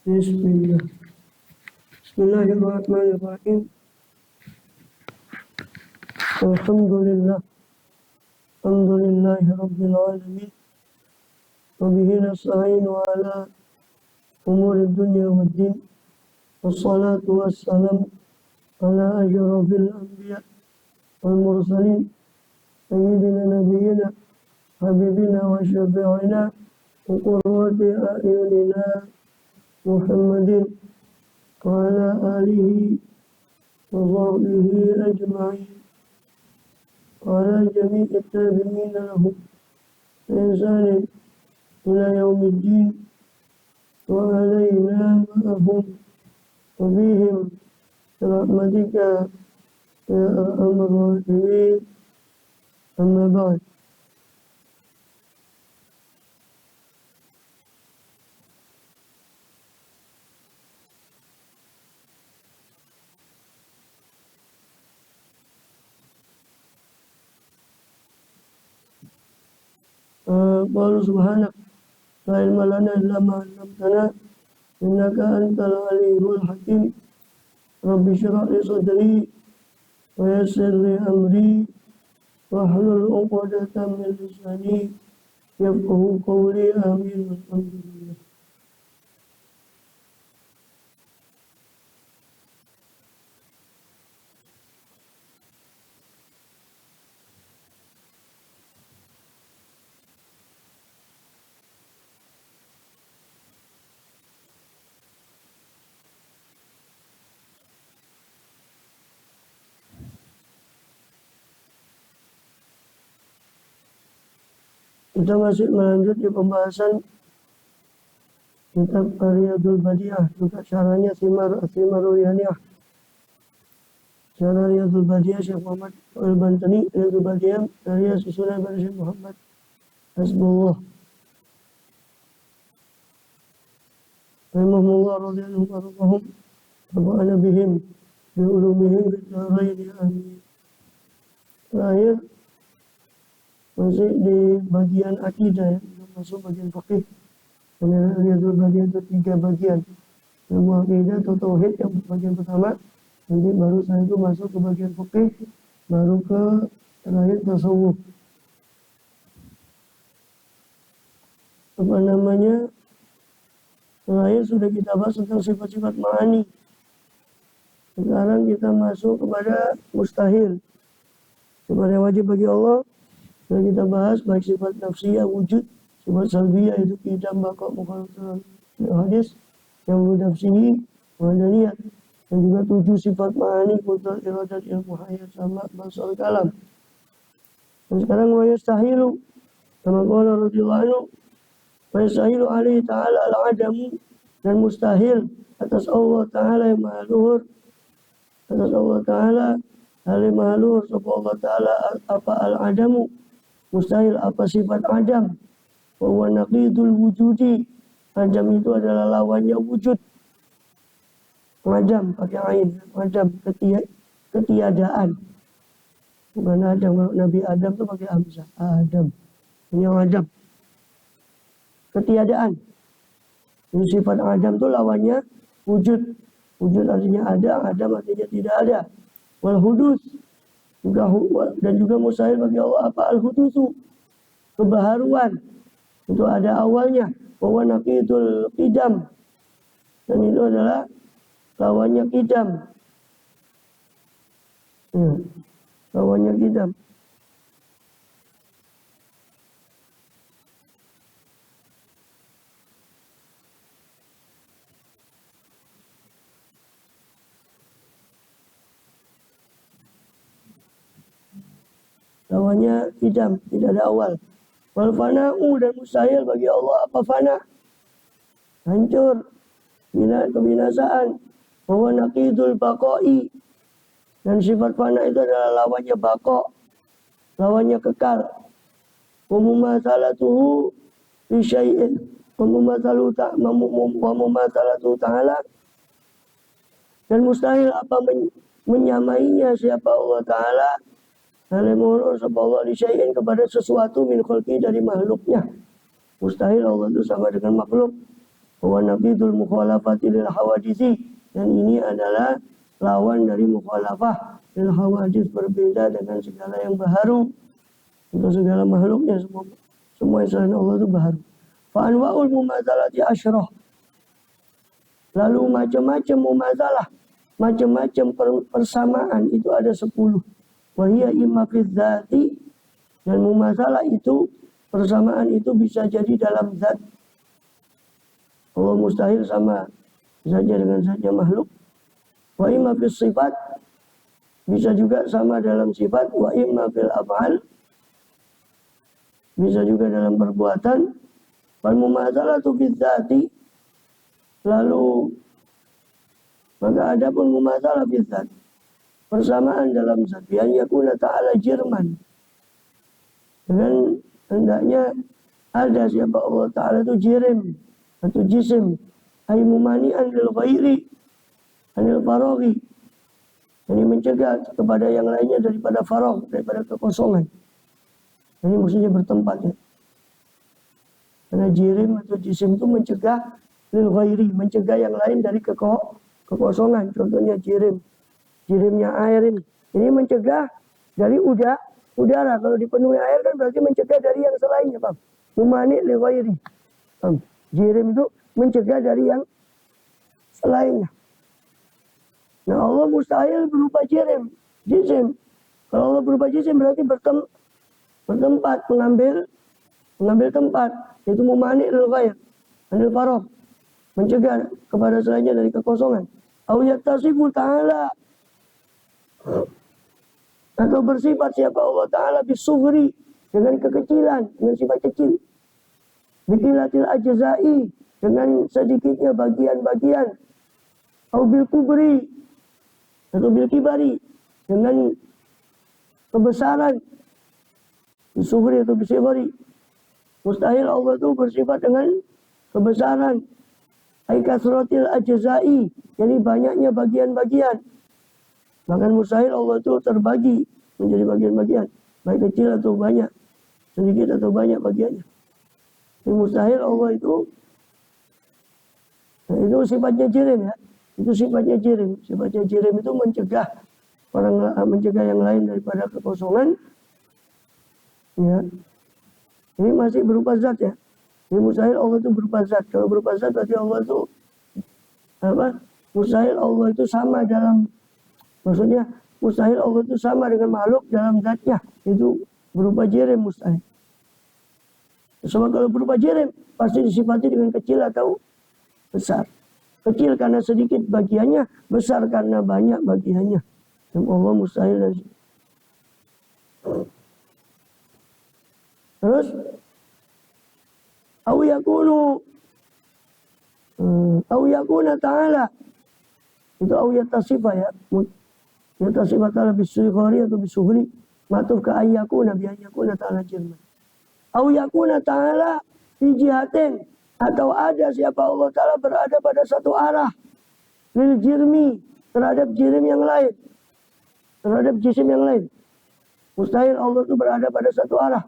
Bismillah. Bismillahirrahmanirrahim. Alhamdulillah. Alhamdulillahi Rabbil alamin. Wa bihi nasta'inu ala umuri dunya wad din. Wassalatu wassalam ala asyrafil anbiya wal mursalin. Sayyidina nabiyyina habibina wa syafi'ina wa qurrati a'yunina Muhammadin wa ala alihi wa sahbihi ajma'in wa ala jami'i tabi'ina lahum bi ihsanin ila yaumiddin wa alaina ma'ahum wa bihim birahmatika ya arhamar rahimin. Amma ba'd. Qala subhanak la ilma lana illa ma 'allamtana innaka antal alimul hakim. Rabbi shrah li sadri wa yassir li amri wahlul 'uqdatam min lisani yafqahu qawli. Amin. Alhamdulillah. Kita masih melanjut di pembahasan kitab Riyadul Badiah, juga syarahnya Thimarul Yaniyah. Syarah Riyadul Badiah Syekh Muhammad Al-Bantani, Riyadul Badiah dari susunan pada Syekh Muhammad Hasbullah rahimahullah radhiyallahu anhum wa ana bihim bi ulumihim bi darain. Amin. Terakhir masih di bagian akidah, ya, masuk bagian fikih. Karena Riyadul Badiah itu 3 bagian. Ilmu akidah atau tauhid yang bagian pertama, nanti baru saya itu masuk ke bagian fikih, baru ke terakhir tasawuf. Apa namanya? Terakhir sudah kita bahas tentang sifat-sifat ma'ani. Sekarang kita masuk kepada mustahil. Sifat yang wajib bagi Allah. Sudah kita bahas baik sifat nafsiyah wujud, sifat salbiyah itu qidam, baqa, mukhalafah hadis, yang nafsihi, wadaniyat, dan juga 7 sifat ma'ani, qudrat, iradat, ilmu hayat, sama basar kalam. Dan sekarang wa yastahilu, kama qala radhiyallahu anhu, wa yastahilu alaihi ta'ala al-adamu, dan mustahil atas Allah Ta'ala yang maha luhur, atas Allah Ta'ala hal yang maha luhur, sapa Allah Ta'ala apa al-adamu, mustahil apa sifat adam. Wa huwa naqidul wujudi. Adam itu adalah lawannya wujud. Adam pakai ain. Adam ketiadaan. Bukan Adam. Kalau Nabi Adam itu pakai hamzah. Adam. Ini Adam. Ketiadaan. Ini sifat Adam itu lawannya wujud. Wujud artinya ada, Adam artinya tidak ada. Wal hudus. Dan juga mustahil bagi Allah apa al-hudusu, kebaharuan, itu ada awalnya. Wa naqidul qidam, dan itu adalah lawannya qidam. Lawannya qidam. Lawannya qidam, tidak ada awal. Wal fana'u, dan mustahil bagi Allah apa fana, hancur, kebinasaan. Wa naqidul baqa'i, dan sifat fana itu adalah lawannya baqa, lawannya kekal. Wa mumatsalatuhu fi syai'in, wa mumatsalatu ta'ala, dan mustahil apa menyamainya siapa Allah Ta'ala, Halimurur sapa Allah disyai'in kepada sesuatu min khalqi dari makhluknya. Mustahil Allah itu sama dengan makhluk. wa naqidul mukhalafati lil hawadisi, dan ini adalah lawan dari mukhalafah lil hawadis, berbeda dengan segala yang baharu. Untuk segala makhluknya semua yang selain Allah itu baharu. Fa anwa'ul mumatsalati asyrah. Lalu macam-macam mumatsalah, macam-macam persamaan itu ada 10. Wa hiya imma fi dzati, dan mumatsalah itu persamaan itu bisa jadi dalam zat. Allah mustahil sama saja dengan zatnya makhluk. Wa imma fi sifat, bisa juga sama dalam sifat. Wa imma fil af'al, bisa juga dalam perbuatan. Wal mumatsalatu fi dzati, lalu maka ada pun mumatsalah fi dzat, persamaan dalam zat, yang yakuna ta'ala jirman, dengan hendaknya ada siapa Allah Ta'ala itu jirim atau jisim, ay mumani'an lil ghairi anil faraghi, jadi mencegah kepada yang lainnya daripada faragh, daripada kekosongan. Ini maksudnya bertempat ya. Karena jirim atau jisim itu mencegah lil ghairi, mencegah yang lain dari kekosongan. Contohnya jirimnya air ini mencegah dari udara. Kalau dipenuhi air kan berarti mencegah dari yang selainnya, Pak. Mumani lil ghairi. Jirim itu mencegah dari yang selainnya. Nah, Allah mustahil berupa jisim. Kalau Allah berupa jisim berarti bertempat, mengambil tempat, yaitu mumani lil ghair anil faragh, mencegah kepada selainnya dari kekosongan. Au yattasifu ta'ala, atau bersifat siapa Allah Ta'ala bisughri, dengan kekecilan, dengan sifat kecil. Biqilatil ajza'i, dengan sedikitnya bagian-bagian. Au bil kubri, atau bil kibari, dengan kebesaran. Bisughri atau bisighari. Mustahil Allah itu bersifat dengan kebesaran. Ai kasratil ajza'i, jadi banyaknya bagian-bagian. Bahkan mustahil Allah itu terbagi menjadi bagian-bagian, baik kecil atau banyak, sedikit atau banyak bagiannya. Ini mustahil Allah itu, nah itu sifatnya jirim ya. Itu sifatnya jirim. Sifatnya jirim itu mencegah yang lain daripada kekosongan. Ya. Ini masih berupa zat ya. Ini mustahil Allah itu berupa zat. Kalau berupa zat berarti Allah itu mustahil Allah itu sama dalam, maksudnya mustahil Allah itu sama dengan makhluk dalam zatnya. Itu berupa jirim mustahil. Sebab kalau berupa jirim pasti disifati dengan kecil atau besar. Kecil karena sedikit bagiannya, besar karena banyak bagiannya. Dan Allah mustahil dari situ. Terus au yakuna ta'ala, itu au yatasifa ya. Yatasifa ta'ala bisughri atau bisughri, matuf ke ayyakuna bi ayyakuna ta'ala jirman. Au yakuna ta'ala fi jihatin, atau ada siapa Allah Ta'ala berada pada satu arah, lil jirmi, terhadap jirim yang lain, terhadap jisim yang lain. Mustahil Allah itu berada pada satu arah,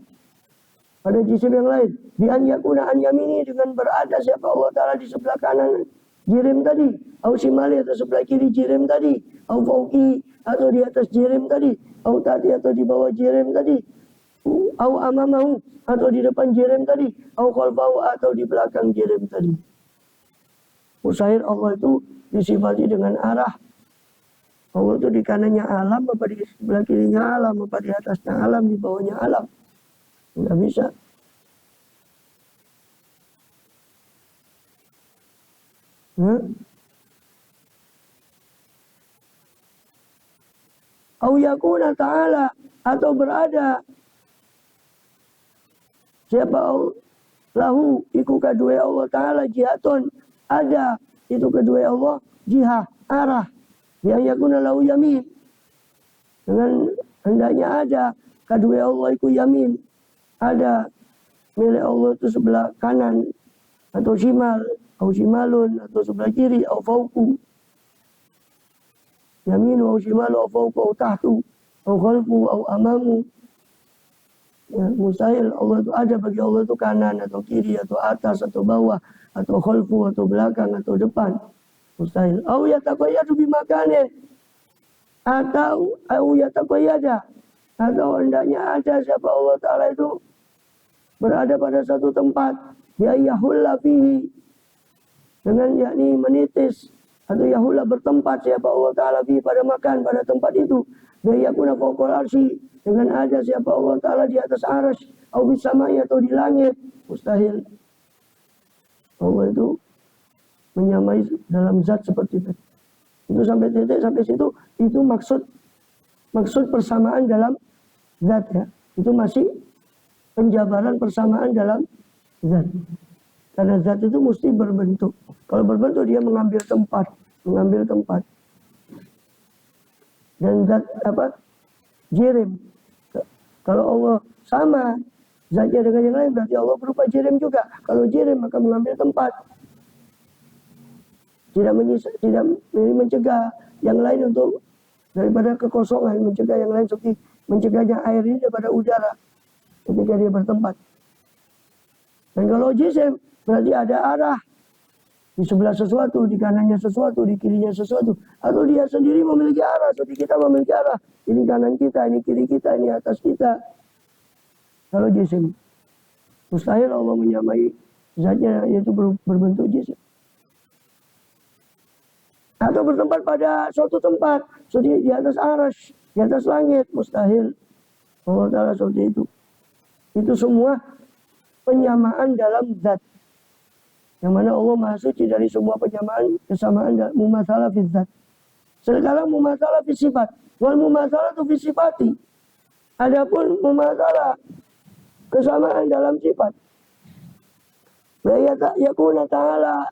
pada jisim yang lain. Bi an yakuna an yamini, dengan berada siapa Allah Ta'ala di sebelah kanan jirim tadi, au shimali atau sebelah kiri jirim tadi, au fauqi atau di atas jirim tadi, au tadi atau di bawah jirim tadi, au amamahu atau di depan jirim tadi, au khalfahu atau di belakang jirim tadi. Mustahil Allah itu disifati dengan arah. Allah itu di kanannya alam, apa di sebelah kirinya alam, apa di atasnya alam, di bawahnya alam. Tidak bisa. Au yakuna ta'ala, atau berada siapa lahu iku kedua Allah Ta'ala jihatun, ada itu kedua Allah jihah, arah, yang yakuna lahu yamin, dengan hendaknya ada kedua Allah iku yamin, ada milik Allah itu sebelah kanan atau shimal, atau shimalun atau sebelah kiri, atau fauku yamin, atau shimalu, atau fauku, atau tahtu, atau khalfu, atau amamu. Ya, mustahil Allah itu ada, bagi Allah itu kanan atau kiri atau atas atau bawah atau khalfu atau belakang atau depan. Mustahil. Au yatabayyadu bimakanin, atau au yatabayyada, atau hendaknya ada siapa Allah Ta'ala itu berada pada satu tempat, ya yahulla fihi, dengan yakni menitis atau yahulla bertempat siapa Allah Ta'ala fihi pada makan pada tempat itu, ya yakuna fawqal arsy, dengan ada siapa Allah Ta'ala di atas arsy, au bisamai atau di langit. Mustahil Allah itu menyamai dalam zat seperti itu. Itu sampai titik sampai situ, itu maksud persamaan dalam zat ya. Itu masih penjabaran persamaan dalam zat. Karena zat itu mesti berbentuk. Kalau berbentuk dia mengambil tempat. Dan zat apa? Jirim. Kalau Allah sama zatnya dengan yang lain, berarti Allah berupa jirim juga. Kalau jirim maka mengambil tempat. Tidak mencegah yang lain untuk daripada kekosongan, mencegah yang lain seperti mencegahnya air ini daripada udara ketika dia bertempat. Dan kalau jisim berarti ada arah, di sebelah sesuatu, di kanannya sesuatu, di kirinya sesuatu, atau dia sendiri memiliki arah seperti kita memiliki arah. Ini kanan kita, ini kiri kita, ini atas kita. Kalau jisim, mustahil Allah menyamai zatnya yaitu berbentuk jisim. Atau bertempat pada suatu tempat, seperti di atas arsy, di atas langit, mustahil Allah Ta'ala seperti itu. Itu semua penyamaan dalam zat. Yang mana Allah Maha Suci dari semua penyamaan, kesamaan dan mumatsalah fi zat. Sekarang mumatsalah fi sifat. Wal mumatsalah tu fi sifati. Adapun mumatsalah kesamaan dalam sifat. Wa yakuna ta'ala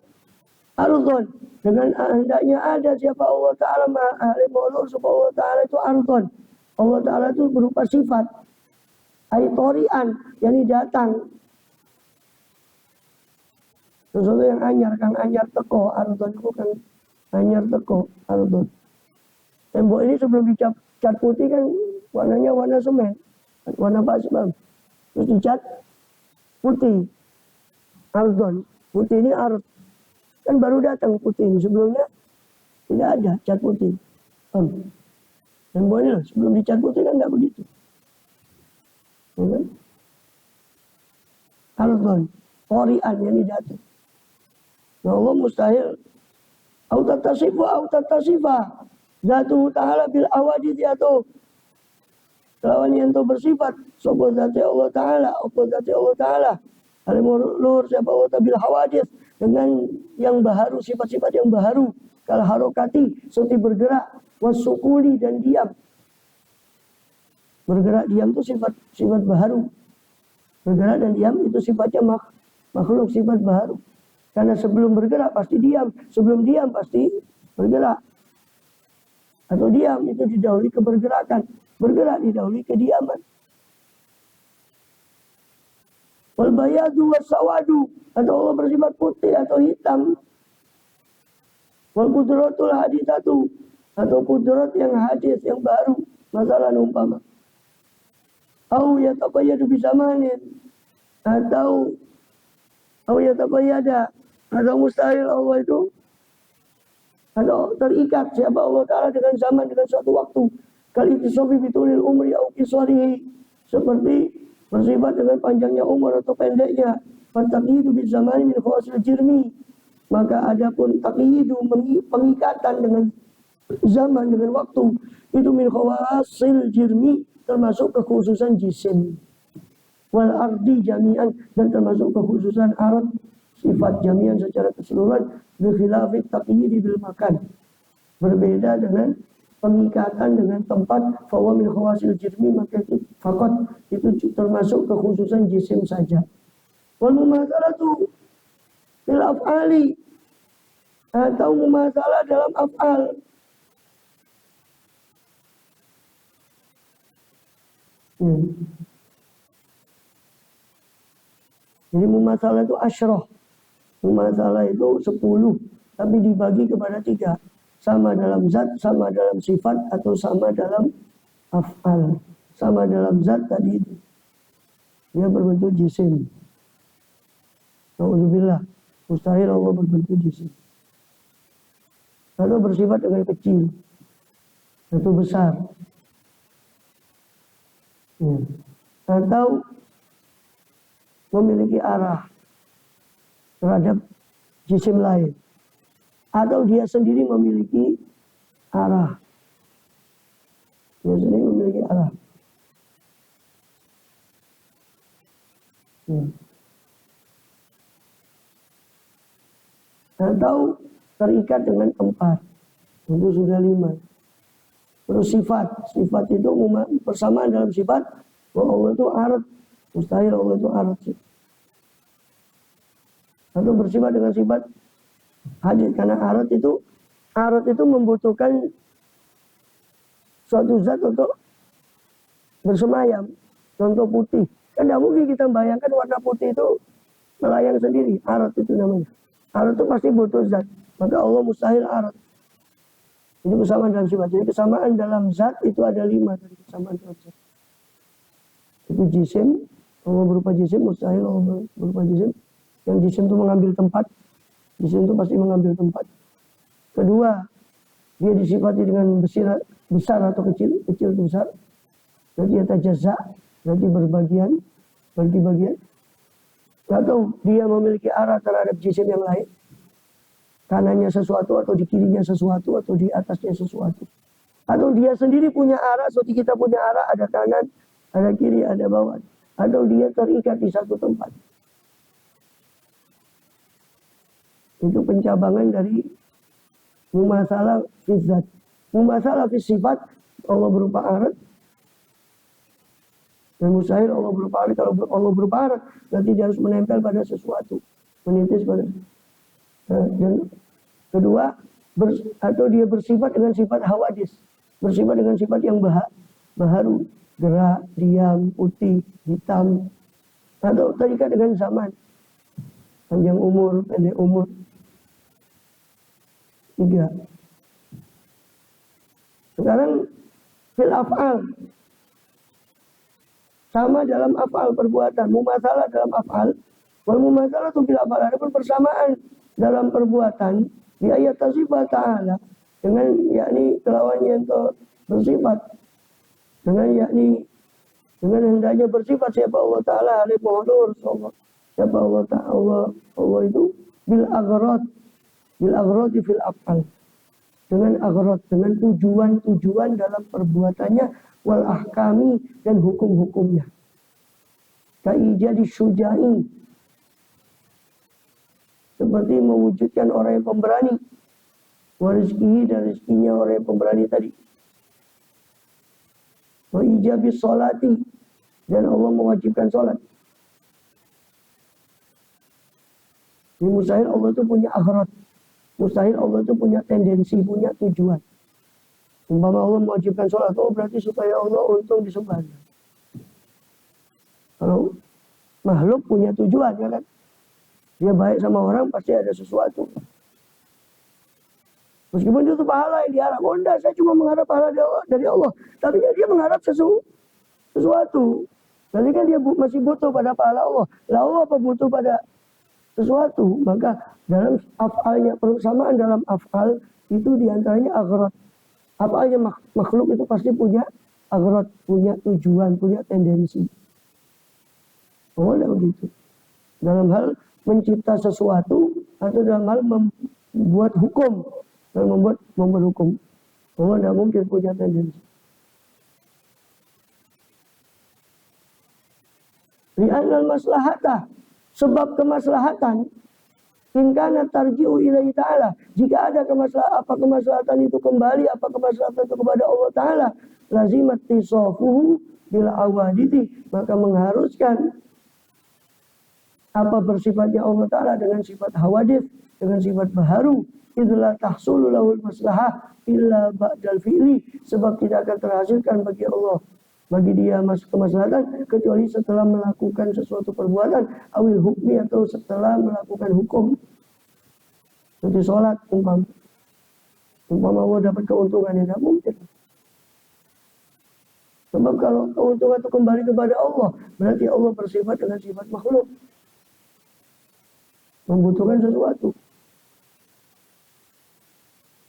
ardhon, dengan hendaknya ada siapa Allah Ta'ala ahli maulur supaya Allah Ta'ala itu ardhon. Allah Ta'ala itu berupa sifat. Aitorian, yakni datang. Sesuatu yang anyar, kang anyar teko, ardhon itu kang anyar teko, ardhon. Tembok ini sebelum dicat putih kan warnanya warna semen, warna pasir. Terus dicat putih, ardhon. Putih ini ard. Kan baru datang putih ini, sebelumnya tidak ada cat putih. Tembok ini sebelum dicat putih kan tidak begitu. Ardhon, torian yang datang. Ya Allah mustahil. Au tatasifa zatuhu ta'ala bil awadid atau lawan yang itu bersifat sapa zat Allah Ta'ala, apa zat Allah Ta'ala. Al-murlur siapa Allah bil hawadith, dengan yang baharu, sifat-sifat yang baharu. Kal harokati, seperti bergerak, wasukuli dan diam. Bergerak diam itu sifat baharu. Bergerak dan diam itu sifatnya makhluk, sifat baharu. Karena sebelum bergerak pasti diam, sebelum diam pasti bergerak. Atau diam itu didahului kebergerakan, bergerak didahului kediaman. Wal bayadu wasawadu, atau Allah bersifat putih atau hitam. Wal kudratul haditsatu, atau kudrat yang hadis yang baru, masalah umpama. Au yatabayyadu bisamanin, atau yatabayyada, atau mustahil Allah itu atau terikat siapa Allah Ta'ala dengan zaman, dengan suatu waktu. Kali itu sofi bitulil umri au kisarihi, seperti bersifat dengan panjangnya umur atau pendeknya. Fataqidu bizamani min khawasil jirmi, maka adapun taqidu pengikatan dengan zaman, dengan waktu, itu min khawasil jirmi, termasuk kekhususan jisim. Wal ardi jami'an, dan termasuk kekhususan ard, sifat jami'an secara keseluruhan. Bikhilafi taqyidi bil makan, berbeda dengan pengikatan dengan tempat. Fawa min khawasil jirmi, maka itu fakot, itu termasuk kekhususan jisim saja. Wal mumatsalatu bil af'ali, atau mumatsalah dalam af'al. Jadi mumatsalah itu asyroh. Mumatsalah itu 10, tapi dibagi kepada 3. Sama dalam zat, sama dalam sifat, atau sama dalam af'al. Sama dalam zat tadi itu. dia berbentuk jisim. Alhamdulillah, mustahil Allah berbentuk jisim. Atau bersifat dengan kecil atau besar. Atau memiliki arah terhadap jisim lain. Atau dia sendiri memiliki arah. Dia sendiri memiliki arah. Atau terikat dengan tempat. Itu sudah 5. Terus sifat. Sifat itu persamaan dalam sifat bahwa Allah itu arat. Mustahil Allah itu arat. Atau bersifat dengan sifat hadis. Karena arat itu membutuhkan suatu zat untuk bersemayam. Contoh putih. Kan tidak mungkin kita bayangkan warna putih itu melayang sendiri. Arat itu namanya. Arat itu pasti butuh zat. Maka Allah mustahil arat. Ini kesamaan dalam sifat. Jadi kesamaan dalam zat itu ada 5 dari kesamaan dalam zat. Itu jisim. Allah berupa jisim. Mustahil Allah berupa jisim. Yang jisim itu mengambil tempat. Jisim itu pasti mengambil tempat. Kedua, dia disifati dengan besar atau kecil. Kecil atau besar. Berarti ada jaza. Berarti bagi bagian. Atau dia memiliki arah terhadap jisim yang lain. Kanannya sesuatu atau di kirinya sesuatu atau di atasnya sesuatu. Atau dia sendiri punya arah, seperti kita punya arah, ada kanan, ada kiri, ada bawah. Atau dia terikat di satu tempat. Itu pencabangan dari mumasalah fi zat. Mumasalah fi sifat, Allah berupa arat. Dan mustahil Allah berupa arat. Kalau Allah berupa arat, berarti dia harus menempel pada sesuatu. Menitis pada. Dan kedua, atau dia bersifat dengan sifat hawadis. Bersifat dengan sifat yang baharu. Gerak, diam, putih, hitam. Atau terikat dengan zaman. Panjang umur, pendek umur. 3. Sekarang fil af'al. Sama dalam af'al perbuatan. Mumasalah dalam af'al. Wal mumasalah itu fil af'al. Ada persamaan dalam perbuatan. Di ayat sifat ta'ala. Dengan yakni kelawannya itu bersifat. Dengan hendaknya bersifat siapa Allah Ta'ala. Alaihi Muhammad. Siapa Allah Ta'ala. Allah itu bil aghrad. Bil aghradi fil af'al. Dengan aghrad. Dengan tujuan-tujuan dalam perbuatannya. Wal ahkami dan hukum-hukumnya. Ka'ijadi syuja'i. Seperti mewujudkan orang yang pemberani. Warizkihi dan rizkinya orang yang pemberani tadi. Wa ijabi sholati. Dan Allah mewajibkan sholat. Di mustahil Allah itu punya aghrad. Mustahil Allah itu punya tendensi, punya tujuan. Umpama Allah mewajibkan sholat, berarti supaya Allah untung disembah. Kalau makhluk punya tujuan, ya kan? Dia baik sama orang, pasti ada sesuatu. Meskipun itu pahala yang diharap. Oh enggak, saya cuma mengharap pahala dari Allah. Tapi dia mengharap sesuatu. Berarti kan dia masih butuh pada pahala Allah. Lalu apa butuh pada sesuatu? Maka dalam af'alnya, persamaan dalam af'al, itu diantaranya aghrad. Af'alnya makhluk itu pasti punya aghrad, punya tujuan, punya tendensi. Oh enggak begitu. Dalam hal mencipta sesuatu atau dalam hal membuat hukum. Dalam membuat hukum. Allah tidak mungkin punya tendensi. Li'annal maslahata. Sebab kemaslahatan. Ingkana tarji'u ilahi ta'ala. Jika ada kemaslahatan itu kembali. Apa kemaslahatan itu kepada Allah Ta'ala. Lazimat tisofuhu bila awaditi. Maka mengharuskan apa bersifatnya Allah Ta'ala dengan sifat hawadith, dengan sifat baharu. Idza tahsulu lahul maslahah illa ba'dal fi'li. Sebab tidak akan terhasilkan bagi Allah, bagi dia kemaslahatan kecuali setelah melakukan sesuatu perbuatan, awil hukmi atau setelah melakukan hukum. Seperti sholat umpama Allah dapat keuntungan, tidak mungkin. Sebab kalau keuntungan itu kembali kepada Allah, berarti Allah bersifat dengan sifat makhluk, membutuhkan sesuatu.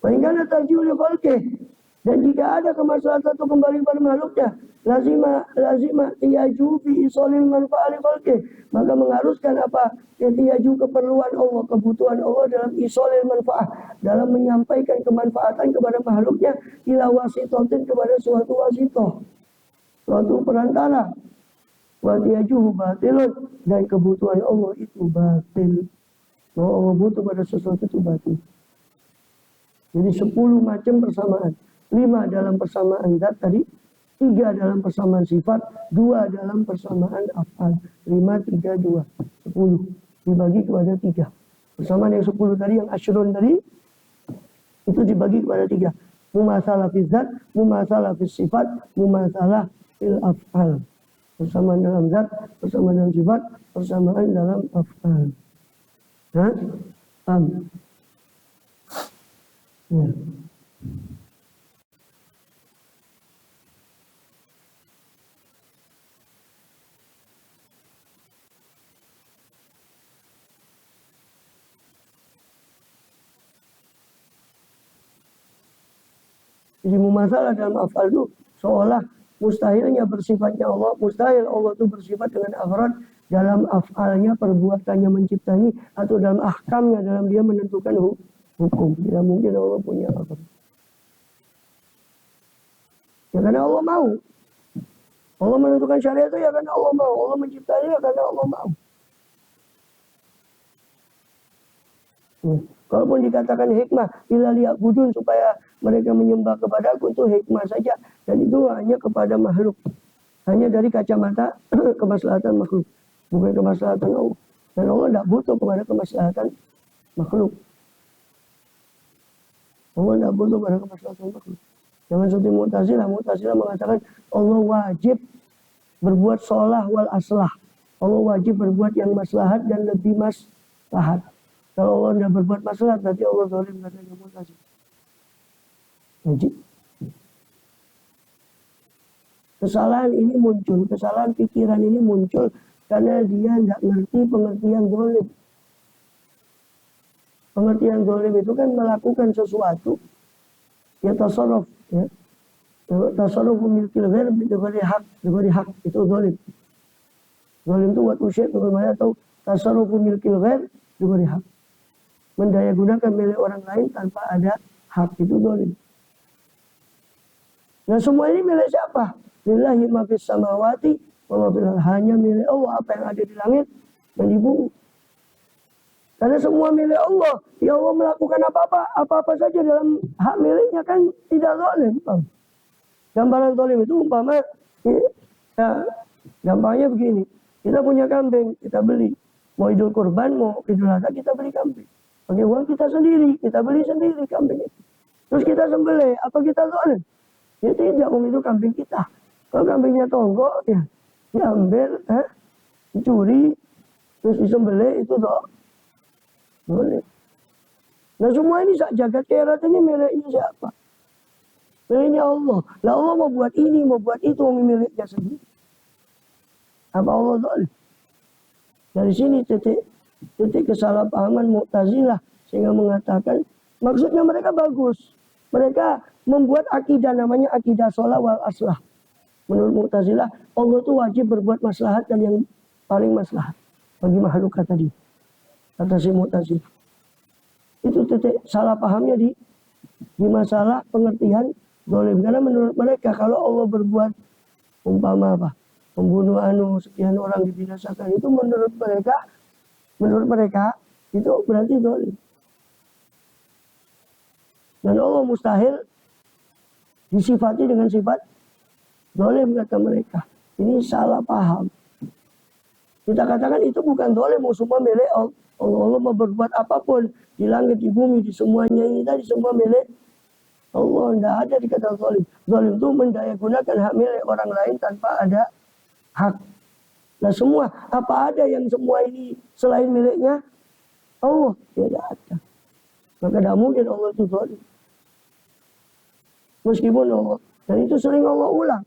Sehingga tarjiul khalqih, dan jika ada kemaslahatan itu kembali kepada makhluknya, lazima tiyaju fi isolil manfaali khalqih, maka mengharuskan apa? Tiyaju keperluan Allah, kebutuhan Allah dalam isolil manfaat, dalam menyampaikan kemanfaatan kepada makhluknya, ila wasitotin, kepada suatu wasitoh, suatu perantara. Wa tiyajuhu batilun, dan kebutuhan Allah itu batil. Bahwa Allah butuh pada sesuatu itu batil. Jadi 10 macam persamaan. 5 dalam persamaan zat tadi, 3 dalam persamaan sifat, 2 dalam persamaan af'al. 5, 3, 2. 10. Dibagi kepada 3. Persamaan yang 10 tadi, yang asyrun tadi, itu dibagi kepada 3. Mumasalah fi zat, mumasalah fi sifat, mumasalah fil af'al. Persamaan dalam zat, persamaan dalam sifat, persamaan dalam af'al. Hah? Paham? Ya. Jadi mumasalah dalam af'al itu seolah mustahilnya bersifatnya Allah, mustahil Allah itu bersifat dengan afrad dalam af'alnya, perbuatannya, menciptanya, atau dalam ahkamnya, dalam dia menentukan hukum. Tidak mungkin Allah punya afrad. Ya karena Allah mau. Allah menentukan syariat itu ya karena Allah mau. Allah menciptanya ya karena Allah mau. Kalaupun dikatakan hikmah, ila liya'budun, supaya mereka menyembah kepadaku, itu hikmah saja. Dan itu hanya kepada makhluk. Hanya dari kacamata kemaslahatan makhluk. Bukan kemaslahatan Allah. Dan Allah tidak butuh kepada kemaslahatan makhluk. Allah tidak butuh kepada kemaslahatan makhluk. Jangan seperti Mu'tazilah. Mu'tazilah mengatakan Allah wajib berbuat sholah wal aslah. Allah wajib berbuat yang maslahat dan lebih maslahat. Kalau Allah tidak berbuat maslahat, berarti Allah zalim, katanya Mu'tazilah. Jadi kesalahan ini muncul, kesalahan pikiran ini muncul karena dia tidak ngerti pengertian zalim. Pengertian zalim itu kan melakukan sesuatu, ya tasarruf, ya. Tasarruf memiliki ghair diberi hak, itu zalim. Zalim itu buat usyik bagaimana tahu tasarruf memiliki ghair diberi hak. Mendaya gunakan milik orang lain tanpa ada hak, itu zalim. Nah semua ini milik siapa? Lillahi ma fis samawati wa ma fil ardi, hanya milik Allah apa yang ada di langit dan di bumi. Karena semua milik Allah, ya Allah melakukan apa-apa saja dalam hak miliknya, kan tidak zalim. Gambaran zalim itu umpama, ya, gampangnya begini, kita punya kambing, kita beli. Mau idul kurban, mau idul adha, kita beli kambing. Pakai uang kita sendiri, kita beli sendiri kambing itu. Terus kita sembelih, apa kita zalim? Ya tidak, itu kambing kita. Kalau kambingnya tonggok, ya diambil, dicuri, terus disembelih, itu boleh. Nah semua ini jagat kerat ini miliknya siapa? Miliknya Allah. Lah Allah mau buat ini, mau buat itu, miliknya sendiri. Apa Allah zalim? Dari sini titik kesalahpahaman Mu'tazilah, sehingga mengatakan maksudnya mereka bagus. Mereka membuat akidah namanya akidah sholah wal aslah. Menurut Mu'tazilah, Allah itu wajib berbuat maslahat dan yang paling maslahat bagi makhluk, kata dia. Kata si Mu'tazilah. Itu titik salah pahamnya di masalah pengertian zalim. Karena menurut mereka kalau Allah berbuat umpama apa? Membunuh sekian orang dibinasakan, itu menurut mereka itu berarti zalim. Dan Allah mustahil disifati dengan sifat zalim, kata mereka. Ini salah paham. Kita katakan itu bukan zalim, semua milik Allah. Allah mau berbuat apapun di langit, di bumi, di semuanya ini tadi semua milik Allah. Tidak ada dikata zalim. Zalim itu mendaya gunakan hak milik orang lain tanpa ada hak. Nah semua, apa ada yang semua ini selain miliknya Allah? Tidak ada. Maka tidak mungkin Allah itu zalim. Meskipun Allah, dan itu sering Allah ulang.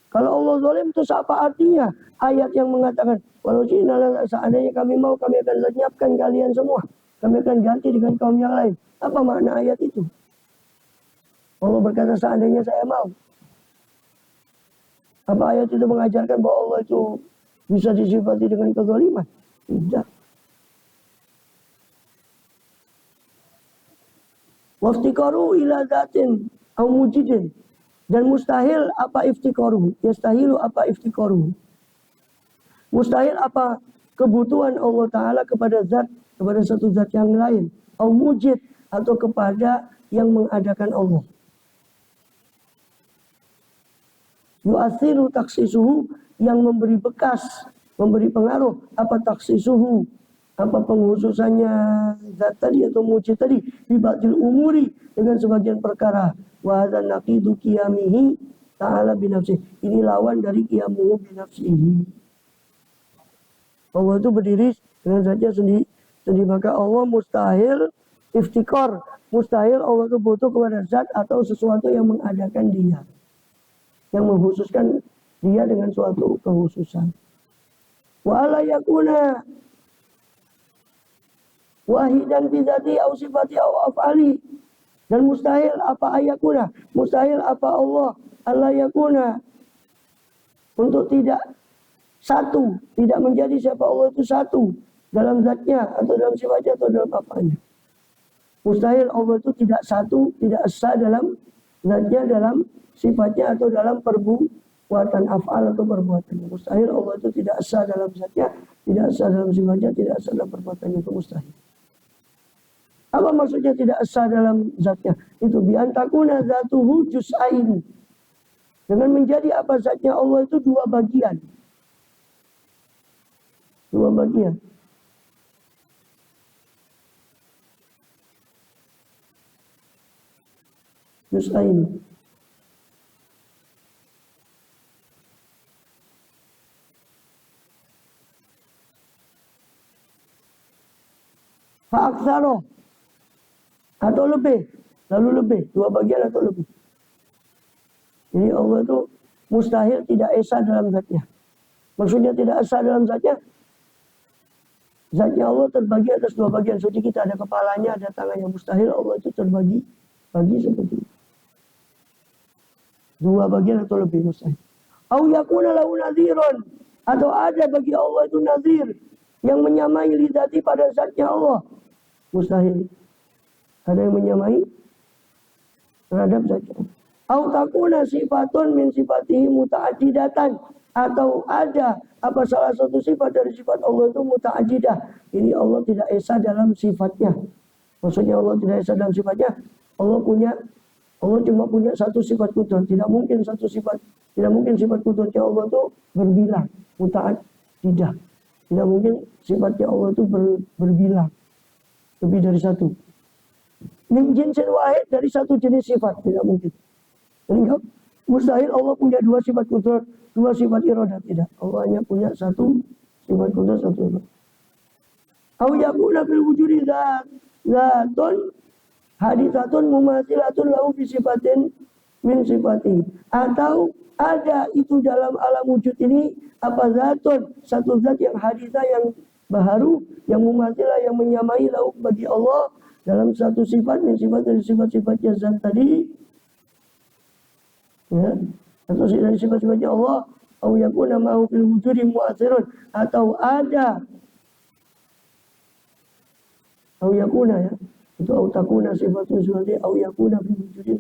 Kalau Allah zalim itu apa artinya? Ayat yang mengatakan, walau seandainya kami mau, kami akan lenyapkan kalian semua. Kami akan ganti dengan kaum yang lain. Apa makna ayat itu? Allah berkata seandainya saya mau. Apa ayat itu mengajarkan bahwa Allah itu bisa disifati dengan kezaliman? Tidak. Waftikaru ila zatin au mujidin. Dan mustahil apa iftikaru? Yastahilu apa iftikaru? Mustahil apa kebutuhan Allah Ta'ala kepada zat, kepada satu zat yang lain. Au mujid, atau kepada yang mengadakan Allah. Yu'athiru taksisuhu, yang memberi bekas, memberi pengaruh. Apa taksisuhu? Apa penghususannya zat tadi atau mujid tadi? Bibatil umuri, dengan sebagian perkara. Wa hadzal naqidu qiyamihi ta'ala binafsihi. Ini lawan dari qiyamuhu binafsihi. Allah itu berdiri dengan saja sendiri. Maka Allah mustahil iftikar. Mustahil Allah itu butuh kepada zat atau sesuatu yang mengadakan dia. Yang menghususkan dia dengan suatu kekhususan. Wa la yakuna wahidan fi dzati au sifati au af'ali. Dan mustahil apa ayakuna? Mustahil apa Allah? Allah yakuna. Untuk tidak satu. Tidak menjadi siapa Allah itu satu. Dalam zatnya atau dalam sifatnya atau dalam apanya. Mustahil Allah itu tidak satu. Tidak esa dalam zatnya, dalam sifatnya atau dalam perbuatan af'al atau perbuatannya. Mustahil Allah itu tidak esa dalam zatnya. Tidak esa dalam sifatnya. Tidak esa dalam perbuatannya. Itu mustahil. Apa maksudnya tidak esa dalam zatnya? Itu biantakuna zatuhu juz'ain. Dengan menjadi apa zatnya Allah itu dua bagian. Dua bagian. Juz'ain. Fa'aksaro. Atau lebih, lalu lebih, dua bagian atau lebih. Jadi Allah itu mustahil tidak esa dalam zatnya. Maksudnya tidak esa dalam zatnya. Zatnya Allah terbagi atas dua bagian. Seperti kita ada kepalanya, ada tangannya. Mustahil Allah itu terbagi seperti itu. Dua bagian atau lebih mustahil. Au yakuna lahu nadhirun, atau ada bagi Allah itu nadhir yang menyamai lidati pada zatnya Allah. Mustahil. Ada yang menyamai terhadap zatnya. Au takuna sifatun min sifatihi muta'addidatan, atau ada apa salah satu sifat dari sifat Allah itu muta'addidah. Ini Allah tidak esa dalam sifatnya. Maksudnya Allah tidak esa dalam sifatnya. Allah cuma punya satu sifat kudrat. Tidak mungkin sifat kudratnya Allah itu berbilang, muta'addidah. Tidak mungkin sifatnya Allah itu berbilang. Lebih dari satu. Min jinsin wahid, dari satu jenis sifat. Tidak mungkin. Jadi mustahil Allah punya dua sifat kudrat, dua sifat iradah. Tidak. Allah hanya punya satu sifat kudrat, satu sifat. Au yakuna fil wujudi zatun haditsatun mumathilatun lahu fi sifatin min sifati. Atau ada itu dalam alam wujud ini apa zatun, satu zat yang haditsah, yang baharu, yang mumathilah, yang menyamai lahu bagi Allah dalam satu sifat, sifat dari sifat-sifatnya zat tadi, ya, atau dari sifat-sifatnya Allah, au yakuna ma'hu fil wujudi mu'athirun, atau ada, au yakuna, ya, itu au takuna sifatun sunnati, au yakuna fil wujudi,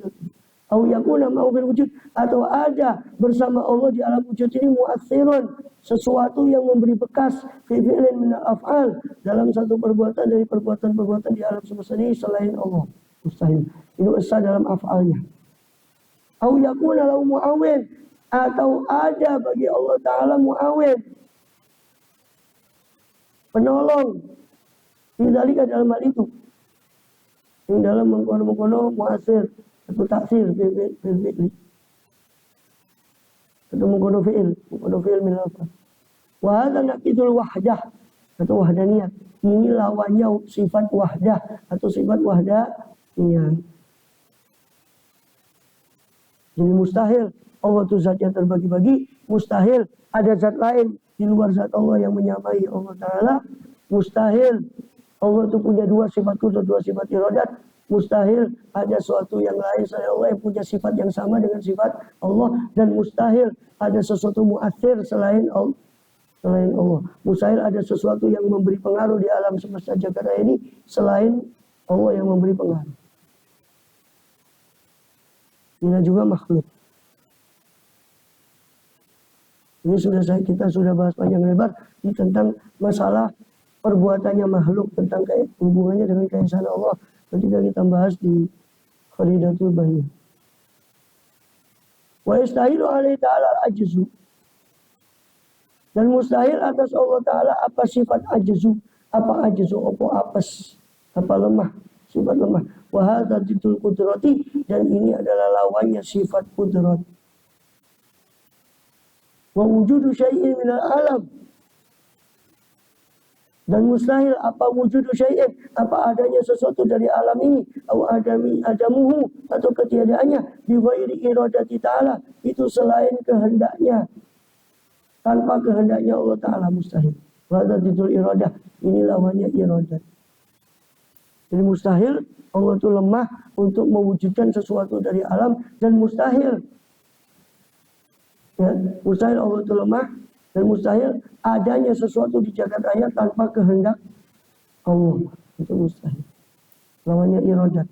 au yakuna ma'hu fil wujud, atau ada bersama Allah di alam wujud ini mu'athirun, sesuatu yang memberi bekas, fi'ilin min af'al, dalam satu perbuatan dari perbuatan-perbuatan di alam semesta ini selain Allah. Mustahil. Itu esa dalam af'alnya. Au yakuna lahu mu'awin, atau ada bagi Allah Ta'ala mu'awin, penolong, bidzalika dalam hal itu. Yang dalam mengkono-mengkono mu'asir, atau taksir, fi'il. Atau mengkono fi'il min al-af'al. Wa hadza naqidul wahdah, atau wahdaniyah. Ini lawannya sifat wahdah atau sifat wahdaniyah. Jadi mustahil Allah itu zat yang terbagi-bagi, mustahil ada zat lain di luar zat Allah yang menyamai Allah Ta'ala, mustahil Allah itu punya dua sifat kudrat, dua sifat iradat, mustahil ada sesuatu yang lain selain Allah yang punya sifat yang sama dengan sifat Allah, dan mustahil ada sesuatu muathir selain Allah. Mustahil ada sesuatu yang memberi pengaruh di alam semesta jagat raya ini selain Allah yang memberi pengaruh. Ini juga makhluk. Ini kita sudah bahas panjang lebar tentang masalah perbuatannya makhluk, tentang hubungannya dengan keesaan Allah ketika kita bahas di Kharidatul Bahiyah. Wa yastahilu alaihi ta'ala ajzu. Dan mustahil atas Allah Ta'ala apa sifat ajzu, apa apes, apa lemah, sifat lemah. Wa hadza jitul qudrati, dan ini adalah lawannya sifat qudrat. Wa wujudu syai'in minal alam, dan mustahil apa wujudu syai'in, apa adanya sesuatu dari alam ini, atau adamuhu, atau ketiadaannya, bi ghairi iradati ta'ala, itu selain kehendaknya, tanpa kehendaknya Allah Ta'ala, mustahil. Wadatul iradah, ini lawannya iradat. Jadi mustahil Allah itu lemah untuk mewujudkan sesuatu dari alam, dan mustahil, ya, mustahil Allah itu lemah, dan mustahil adanya sesuatu di jagat raya tanpa kehendak Allah. Itu mustahil. Lawannya iradat.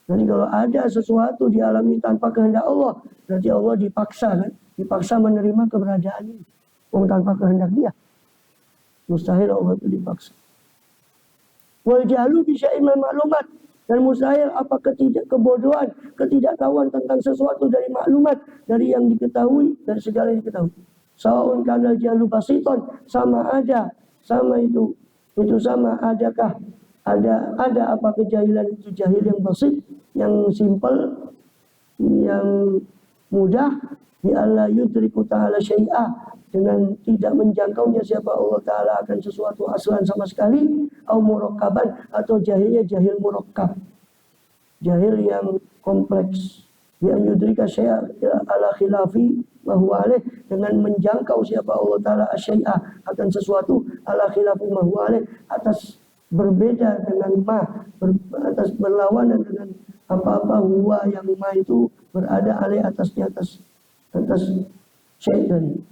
Jadi kalau ada sesuatu di alam ini tanpa kehendak Allah, berarti Allah dipaksa, kan? Dipaksa menerima keberadaan ini. Tanpa kehendak dia. Mustahil Allah itu dipaksa. Wal jahlu bi syai'in maklumat, dan mustahil apa kebodohan, ketidaktahuan tentang sesuatu dari maklumat, dari yang diketahui, dari segala yang diketahui. Sawa'un kana jahlu basiton, sama itu sama adakah ada apa kejahilan itu jahil yang basit, yang simpel, yang mudah, bi alla yudriku ta'ala syai'a, dengan tidak menjangkaunya siapa Allah Ta'ala akan sesuatu aslan sama sekali, au murakkaban, atau jahilnya jahil murakkab, jahil yang kompleks, bi an yudrika syai'a ala khilafi wa huwa alaih, dengan menjangkau siapa Allah Ta'ala syai'a akan sesuatu ala khilafi wa huwa alaih, atas berbeda dengan atas berlawanan dengan apa-apa huwa yang ma itu berada alaih atasnya, atas syai'an,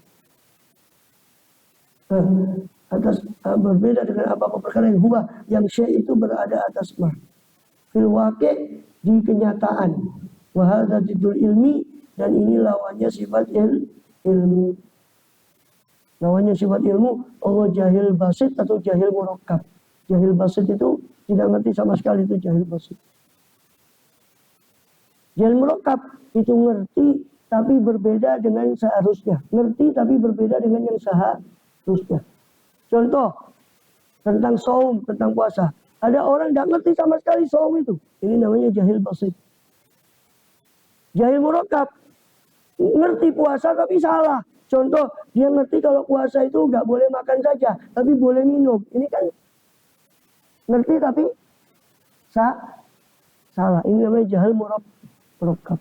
atas berbeda dengan apa-apa perkara yang huwa, yang syai' itu berada atas ma. Fil waqi', di kenyataan. Wa hadza jiddul ilmi, dan ini lawannya sifat ilmu. Lawannya sifat ilmu, Allah jahil basit atau jahil murakkab. Jahil basit itu tidak ngerti sama sekali, itu jahil basit. Jahil murakkab itu ngerti tapi berbeda dengan seharusnya. Ngerti tapi berbeda dengan yang seharusnya. Contoh, tentang saum, tentang puasa. Ada orang tidak ngerti sama sekali saum itu. Ini namanya jahil basit. Jahil murakkab, ngerti puasa tapi salah. Contoh, dia ngerti kalau puasa itu nggak boleh makan saja, tapi boleh minum. Ini kan ngerti tapi salah. Ini namanya jahil murakkab.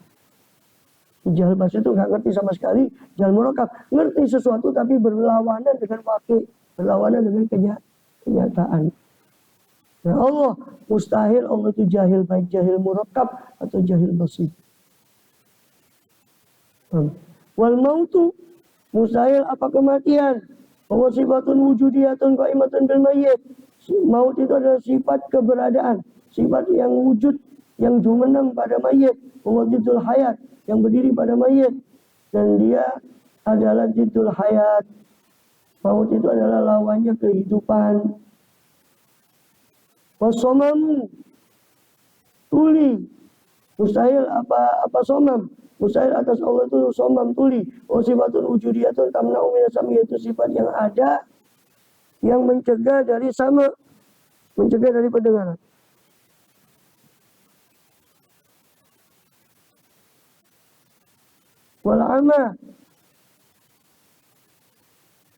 Jahil basit itu nggak ngerti sama sekali. Jahil murakkab, ngerti sesuatu tapi berlawanan dengan waqi', berlawanan dengan kenyataan. Nah, Allah mustahil Allah itu jahil, baik jahil murakkab atau jahil basit. Wal mautu, mustahil apa kematian. Bahwa sifatun wujudiyatun qaimatun bil mayyit. Maut itu adalah sifat keberadaan, sifat yang wujud, yang jumeneng pada mayit. Bahwa jiddul hayat, yang berdiri pada mayit, dan dia adalah jiddul hayat. Maut itu adalah lawannya kehidupan. Wasomamu, tuli, mustahil apa somam. Mustahil atas Allah itu somam, tuli. Sifatun wujudiyatun tamna'u minasami, itu sifat yang ada, yang mencegah dari sama, mencegah dari pendengaran. Wal'ama,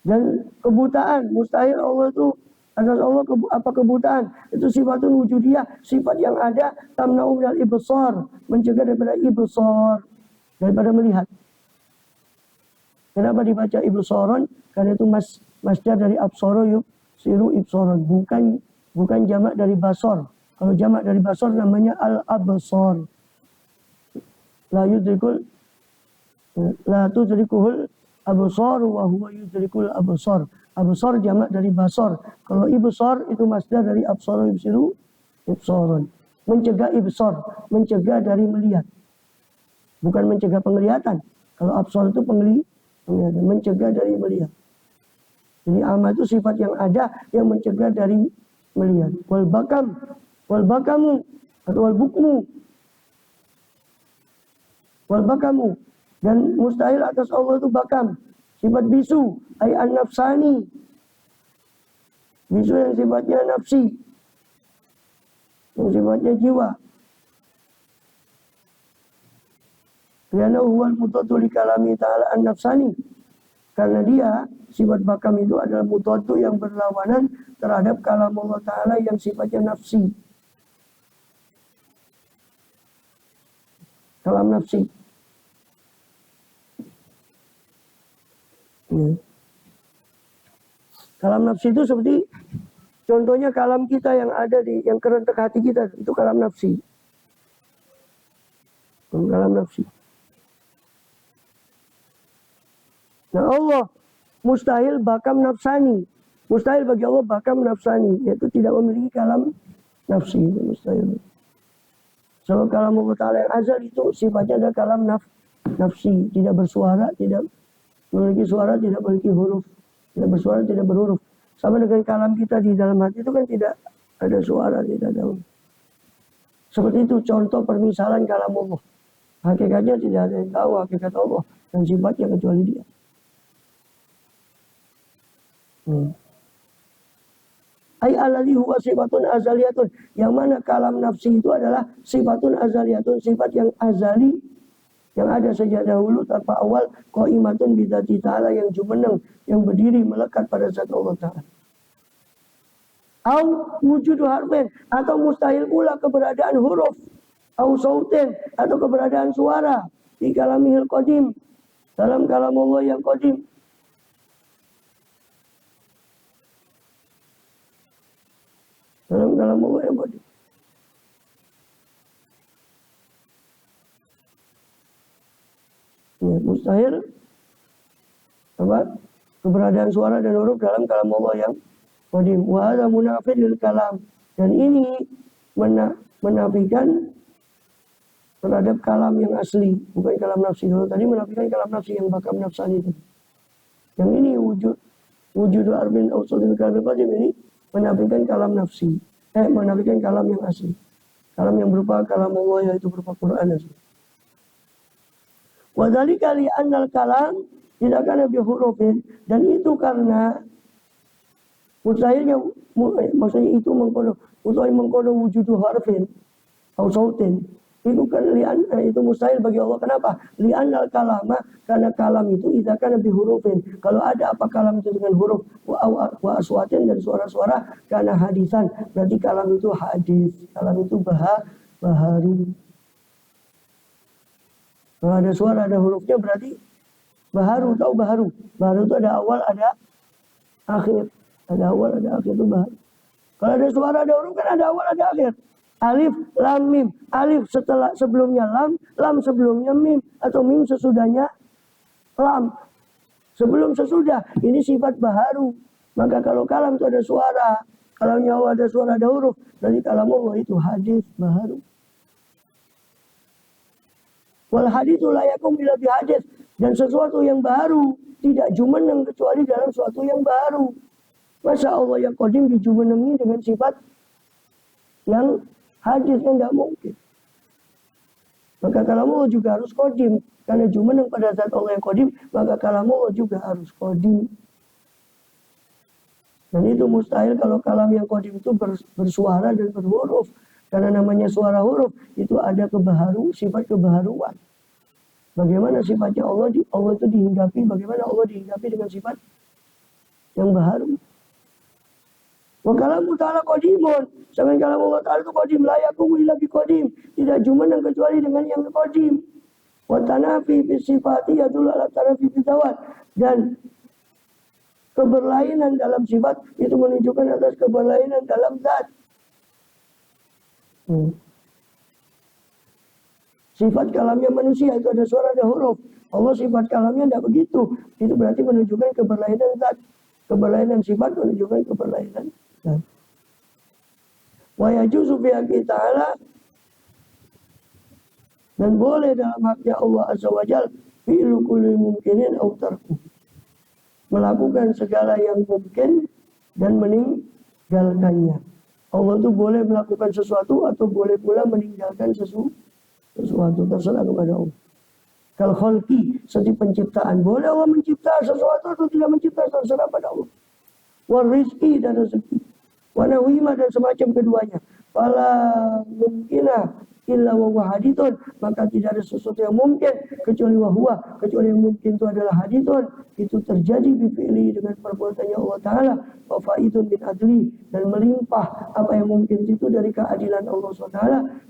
dan kebutaan. Mustahil Allah itu atas Allah apa kebutaan. Itu sifatun wujudiyah, sifat yang ada, tamna'u minal ibsar, mencegah daripada ibsar. daripada melihat. Kenapa dibaca ibsoron? Karena itu masdar dari absoro siru ibsoron, bukan jamak dari basor. Kalau jamak dari basor namanya al-absor. La tudrikuhul absor wa huwa yudrikul absor. Absor jamak dari basor. Kalau ibsor itu masdar dari absoro ibsiru ibsoron. Mencegah ibsor, mencegah dari melihat. Bukan mencegah penglihatan. Kalau absor itu penglihatan, mencegah dari melihat. Jadi ama itu sifat yang ada yang mencegah dari melihat. Wal bakamu atau wal bakamu, dan mustahil atas Allah itu bakam, sifat bisu, ay an-nafsani, bisu yang sifatnya nafsi, yang sifatnya jiwa. Karena huwal mutatu li kalami ta'ala an-nafsani, karena dia sifat bakam itu adalah mutatu yang berlawanan terhadap kalam Allah Ta'ala yang sifatnya nafsi. Kalam nafsi. Ya. Kalam nafsi itu seperti contohnya kalam kita yang ada yang kerentek hati kita, itu kalam nafsi. Kalam nafsi. Nah Allah mustahil bakam nafsani. Mustahil bagi Allah bakam nafsani, yaitu tidak memiliki kalam nafsi, itu mustahil. Sebab kalam Allah Ta'ala yang azal itu sifatnya adalah kalam nafsi, tidak bersuara, tidak memiliki suara, tidak memiliki huruf, tidak bersuara, tidak berhuruf. Sama dengan kalam kita di dalam hati itu kan tidak ada suara, tidak ada huruf. Seperti itu contoh permisalan kalam Allah. Hakikatnya tidak ada yang tahu hakikat Allah dan sifatnya kecuali Dia. Ay alladhi huwa sifatun azaliyatun, yang mana kalam nafsi itu adalah sifatun azaliyatun, sifat yang azali, yang ada sejak dahulu tanpa awal, qaimatun bidzati ta'ala, yang jumeneng, yang berdiri melekat pada zat Allah Ta'ala. Au wujudu harfin, atau mustahil pula keberadaan huruf, au sautin, atau keberadaan suara di kalamihil qadim, dalam kalam Allah yang qadim. Dalam kalam Allah yang qadim. Ya, mustahil keberadaan suara dan huruf dalam kalam Allah yang qadim. Wa hadza munafid lil kalam, dan ini menafikan terhadap kalam yang asli, bukan kalam nafsi. Kalau tadi menafikan kalam nafsi yang bakam nafsani itu. Yang ini wujud arbin ausulil kalam qadim, ini menafikan kalam nafsi. Menafikan kalam yang asli. Kalam yang berupa kalam Allah, yaitu berupa Quran asli. Wa dzalika li annal kalam tidak kana bi hurufin, dan itu karena mustahilnya, maksudnya itu mengkono wujudu harfin atau sautin. Itu kan itu mustahil bagi Allah. Kenapa? Li'annal kalama, karena kalam itu idza kana bi hurufin. Kalau ada apa kalam itu dengan huruf wa aswatin, dan suara-suara, karena hadisan, berarti kalam itu hadis. Kalam itu baharu. Kalau ada suara, ada hurufnya, berarti baharu. Tahu baharu? Baharu itu ada awal, ada akhir. Ada awal, ada akhir, itu baharu. Kalau ada suara, ada huruf, kan ada awal, ada akhir. Alif, lam, mim. Alif sebelumnya lam sebelumnya mim, atau mim sesudahnya lam. Sebelum sesudah, ini sifat baharu. Maka kalau kalam itu ada suara, kalau nyawa ada suara, ada huruf, berarti kalam Allah itu hadis baharu. Wal haditsu la yakum illa bi hadits, dan sesuatu yang baru tidak jumeneng kecuali dalam sesuatu yang baru. Masa Allah yang qadim dijumenengi dengan sifat yang hadis, yang tidak mungkin. Maka kalam Allah juga harus qadim, karena jumeneng pada zat Allah yang qadim, maka kalam Allah juga harus qadim. Dan itu mustahil kalau kalam yang qadim itu bersuara dan berhuruf. Karena namanya suara huruf, itu ada sifat kebaharuan. Bagaimana sifatnya Allah itu dihinggapi, bagaimana Allah dihinggapi dengan sifat yang baharu. Wa kalamu ta'ala qadimun, sedangkan kalam Allah Ta'ala itu qadim, la yaqumu illa bi qadim, tidak jumeneng kecuali dengan yang qadim. Wa tanafi fi sifati yadullu ala tanafi fi dzawat. Dan keberlainan dalam sifat itu menunjukkan atas keberlainan dalam zat. Sifat kalamnya manusia itu ada suara, ada huruf. Allah sifat kalamnya tidak begitu. Itu berarti menunjukkan keberlainan zat. Keberlainan sifat menunjukkan keberlainan zat. Wa yajuzu fi haqqi ta'ala, dan boleh dalam haknya Allah Azza wa Jalla fi'lu kulli mumkinin aw tarku, melakukan segala yang mungkin dan meninggalkannya. Allah itu boleh melakukan sesuatu atau boleh pula meninggalkan sesuatu, terserah kepada Allah. Kalau khalqi, seperti penciptaan, boleh Allah mencipta sesuatu atau tidak mencipta, terserah pada Allah. Wa rizki, dan rezeki, wa nawima, dan semacam keduanya. Fala mungkinah illa wa huwa hadithun, maka tidak ada sesuatu yang mungkin kecuali wahwa, kecuali yang mungkin itu adalah hadithun, itu terjadi bifi'li, dengan perbuatannya Allah Ta'ala, wa fa'idun bin adli, dan melimpah apa yang mungkin itu dari keadilan Allah SWT,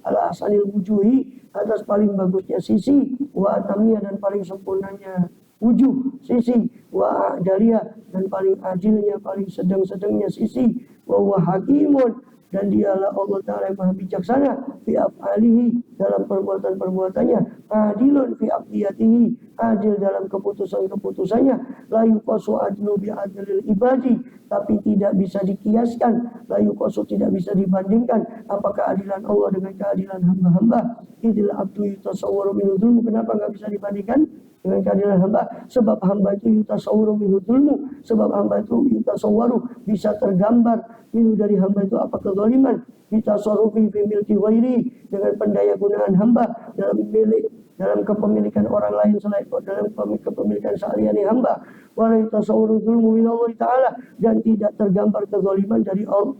ala asanil wujuhi, atas paling bagusnya sisi, wa atamiyah, dan paling sempurnanya wujuh sisi, wa a'daliyah, dan paling adilnya, paling sedang-sedangnya sisi, wa huwa hakimun, dan dialah Allah Ta'ala yang maha bijaksana, fi af'alihi, dalam perbuatan-perbuatannya, adilun fi aqdiyatihi, adil dalam keputusan-keputusannya, la yuqasu adlu bi adlil ibadi, tapi tidak bisa dikiaskan, la yuqasu, tidak bisa dibandingkan, apa keadilan Allah dengan keadilan hamba-hamba. Idil abdu yutasawwaru minhu dzulmu, kenapa enggak bisa dibandingkan dengan keadilan hamba? Sebab hamba itu yutasawwaru minhu dzulmu, sebab hamba itu yutasawwaru, bisa tergambar minhu, dari hamba itu apa kezaliman, bitasarrufi fi milki ghairi, dengan pendaya gunaan hamba dalam kepemilikan orang lain selain, dalam kepemilikan sehari-hari hamba. Wa la yatasawwaru dzulmu min Allah Ta'ala, dan tidak tergambar kezaliman dari Allah.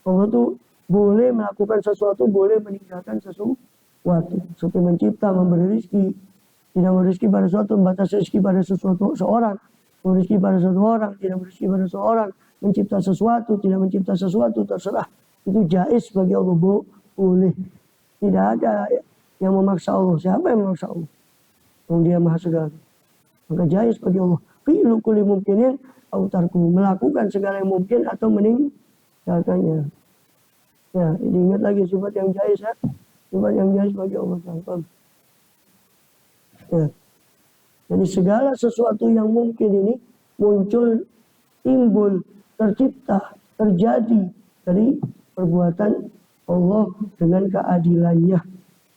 Allah itu boleh melakukan sesuatu, boleh meninggalkan sesuatu. Seperti mencipta, memberi rezeki, tidak memberi rezeki pada sesuatu, membatasi rezeki pada sesuatu seorang, memberi rezeki pada satu orang, tidak memberi rezeki pada seorang, mencipta sesuatu, tidak mencipta sesuatu, terserah. Itu jais bagi Allah, boleh. Tidak ada yang memaksa Allah. Siapa yang memaksa Allah? Yang Dia Maha Segala. Maka jais bagi Allah. Fi'lu kulli mumkinin aw tarku, melakukan segala yang mungkin atau meninggalkannya. Ya, diingat lagi sifat yang jais, ya. Sifat yang jais bagi Allah Ta'ala. Ya. Jadi segala sesuatu yang mungkin ini muncul, timbul, tercipta, terjadi dari perbuatan Allah dengan keadilannya.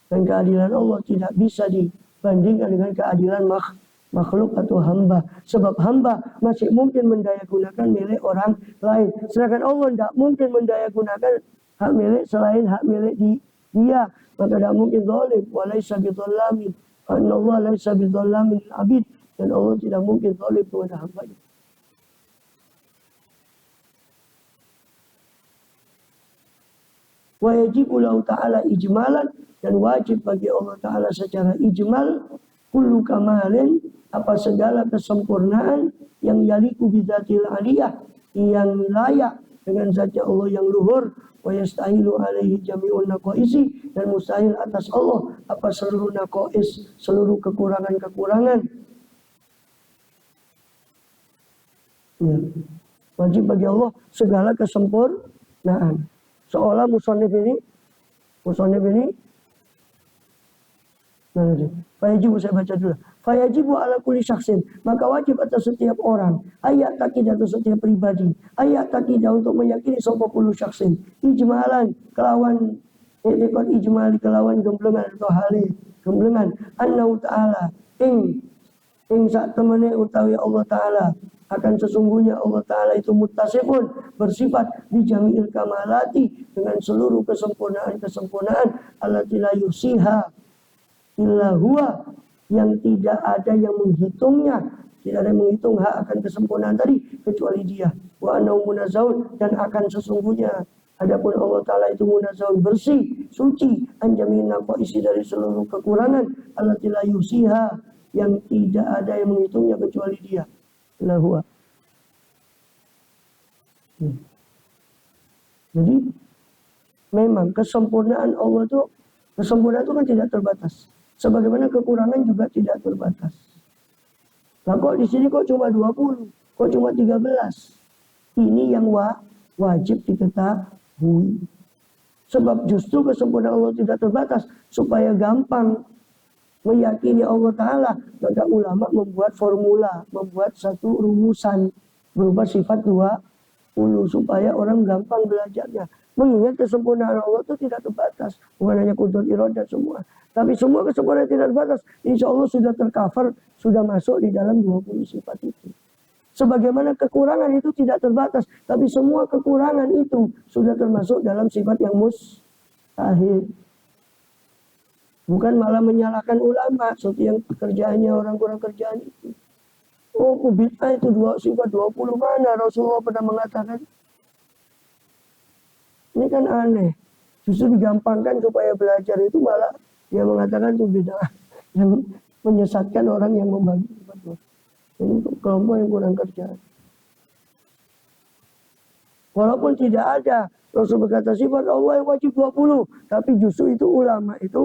Dan keadilan Allah tidak bisa dibandingkan dengan keadilan makhluk atau hamba. Sebab hamba masih mungkin mendayagunakan milik orang lain. Sedangkan Allah tidak mungkin mendayagunakan hak milik selain hak milik dia. Maka tidak mungkin zalim. Wa laisa bidzallamin. Karena Allah laisa bidzallamin lil abid. Dan Allah tidak mungkin zalim kepada hamba-Nya. Wa yajibu lahu ta'ala ijmalan, dan wajib bagi Allah Ta'ala secara ijmal, kullu kamalin, apa segala kesempurnaan, yang yaliku bidzatil aliyah, yang layak dengan zatnya Allah yang luhur, wa yastahilu alaihi jami'un naqaisi, dan mustahil atas Allah apa seluruh naqais, seluruh kekurangan-kekurangan. Ya. Wajib bagi Allah segala kesempurnaan. Seolah musannif ini fayajibu, saya baca dulu. Fayajibu ala kulli syakhsin, maka wajib atas setiap orang, ayat takidah, atau setiap pribadi, ayat takidah, untuk meyakini sapa kullu syakhsin, ijmalan, kelawan iktikad ijmali, kelawan gemblengan atau hali gemblengan, annahu ta'ala ing sak temene utawi Allah Ta'ala, akan sesungguhnya Allah Ta'ala itu muttasifun, bersifat bijami'il kamalati, dengan seluruh kesempurnaan allati la yusiha illa huwa, yang tidak ada yang menghitungnya, tidak ada yang menghitung hak akan kesempurnaan tadi kecuali Dia. Wa annahu munazzahun, dan akan sesungguhnya adapun Allah Ta'ala itu munazzahun, bersih, suci, anjamin naqaisi, dari seluruh kekurangan, allati la yusiha, yang tidak ada yang menghitungnya kecuali Dia. Lahua. Jadi memang kesempurnaan Allah itu, kesempurnaan itu kan tidak terbatas. Sebagaimana kekurangan juga tidak terbatas. Nah kok di sini kok cuma 20, kok cuma 13? Ini yang wajib diketahui. Sebab justru kesempurnaan Allah tidak terbatas, supaya gampang meyakini Allah Ta'ala, maka ulama membuat formula, membuat satu rumusan berupa sifat 20, supaya orang gampang belajarnya. Mengingat kesempurnaan Allah itu tidak terbatas, bukan hanya kudrat iradah semua, tapi semua kesempurnaan tidak terbatas, insya Allah sudah tercover, sudah masuk di dalam 20 sifat itu. Sebagaimana kekurangan itu tidak terbatas, tapi semua kekurangan itu sudah termasuk dalam sifat yang mustahil. Bukan malah menyalahkan ulama, seperti yang kerjaannya orang kurang kerjaan itu. Oh, bid'ah itu sifat 20, mana Rasulullah pernah mengatakan? Ini kan aneh. Justru digampangkan supaya belajar itu, malah dia mengatakan itu bid'ah yang menyesatkan orang yang membagi sifat 20. Ini kelompok yang kurang kerjaan. Walaupun tidak ada Rasul berkata sifat Allah yang wajib 20, tapi justru itu ulama itu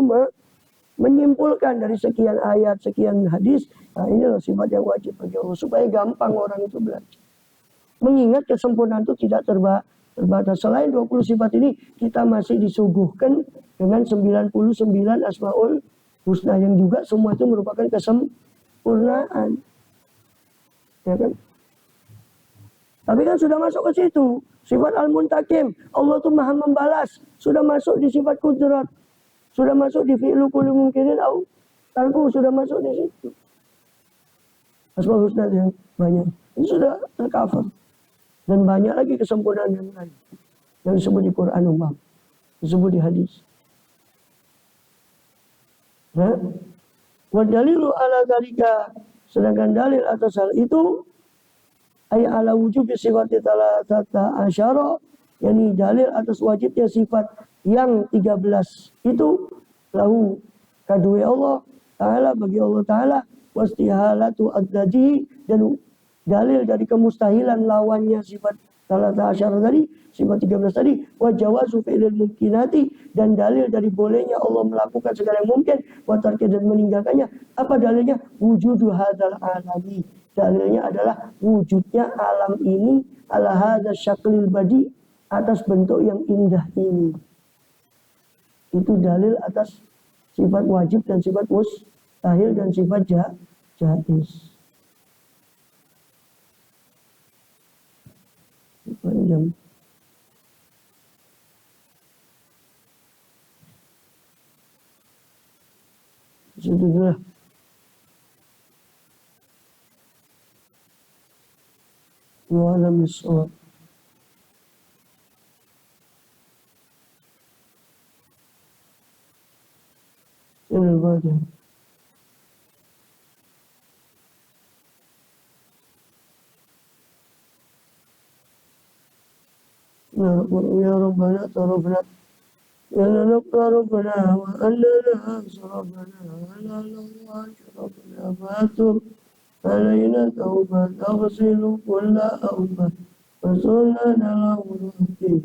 menyimpulkan dari sekian ayat, sekian hadis, nah inilah sifat yang wajib bagi Allah, supaya gampang orang itu belajar. Mengingat kesempurnaan itu tidak terbatas. Selain 20 sifat ini, kita masih disuguhkan dengan 99 Asmaul Husna, yang juga semua itu merupakan kesempurnaan. Ya kan? Tapi kan sudah masuk ke situ. Sifat Al-Muntakim, Allah itu maha membalas. Sudah masuk di sifat kudrat. Sudah masuk di fi'lu kulli mungkinin au tarku, sudah masuk di situ. Asmaul Husna yang banyak. Ini sudah tercover. Dan banyak lagi kesempurnaan yang lain. Yang disebut di Quran umum. Disebut di hadis. Nah, wa dalilu ala dzalika, sedangkan dalil atas hal itu ayat ala wujub sifat talatata asyara, yakni dalil atas wajibnya sifat yang 13 itu lahu kadue Allah Ta'ala, bagi Allah Ta'ala, wastihalatu adzadi, dan dalil dari kemustahilan lawannya sifat talatata asyara tadi, sifat 13 tadi, wa jawazu fi'lil mumkinati, dan dalil dari bolehnya Allah melakukan segala yang mungkin, wa tarki, dan meninggalkannya. Apa dalilnya? Wujudu hadzal alami, dalilnya adalah wujudnya alam ini ala hadzal syaklil badi, atas bentuk yang indah ini. Itu dalil atas sifat wajib dan sifat mustahil dan sifat jaiz. Panjang. Sudah. وعلم الصواب. إلى البادية. يا ربنا اعترفنا لنا ربنا وأننا صرفنا على الله ربنا فاتب علينا توبة تغسل كل أوبة وصلنا على وضوء